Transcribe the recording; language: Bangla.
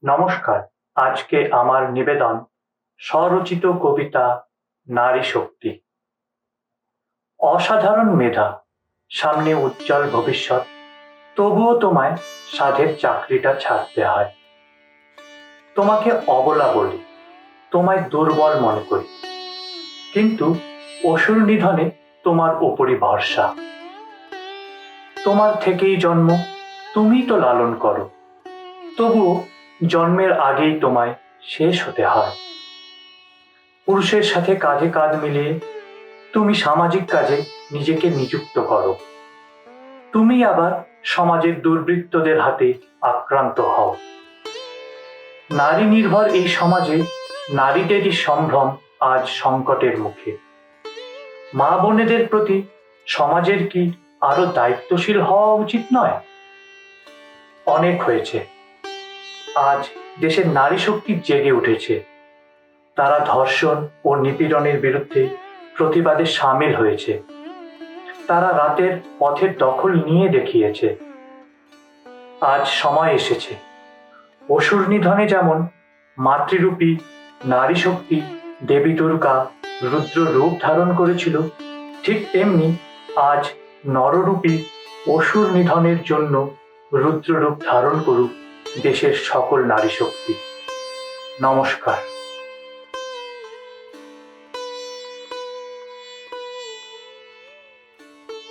নমস্কার। আজকে আমার নিবেদন স্বরচিত কবিতা নারী শক্তি। অসাধারণ মেধা, সামনে উজ্জ্বল ভবিষ্যৎ, তবুও তোমায় সাধের চাকরিটা ছাড়তে হয়। তোমাকে অবলা বলি, তোমায় দুর্বল মনে করি, কিন্তু অসুর নিধনে তোমার উপরই ভরসা। তোমার থেকেই জন্ম, তুমিই তো লালন করো, তবুও জন্মের আগেই তোমায় শেষ হতে হয়। পুরুষের সাথে কাঁধে কাঁধ মিলিয়ে তুমি সামাজিক কাজে নিজেকে নিযুক্ত করো। তুমি আবার সমাজের দুর্বৃত্তদের হাতে আক্রান্ত হও। নারী নির্ভর এই সমাজে নারীদেরই সম্ভ্রম আজ সংকটের মুখে। মা বোনেদের প্রতি সমাজের কি আরো দায়িত্বশীল হওয়া উচিত নয়? অনেক হয়েছে। আজ দেশের নারী শক্তি জেগে উঠেছে। তারা ধর্ষণ ও নিপীড়নের বিরুদ্ধে প্রতিবাদে সামিল হয়েছে। তারা রাতের পথের দখল নিয়ে দেখিয়েছে। আজ সময় এসেছে, অসুর নিধনে যেমন মাতৃরূপী নারী শক্তি দেবী দুর্গা রুদ্র রূপ ধারণ করেছিল, ঠিক তেমনি আজ নররূপী অসুর নিধনের জন্য রুদ্র রূপ ধারণ করুক দেশের সকল নারী শক্তি। নমস্কার।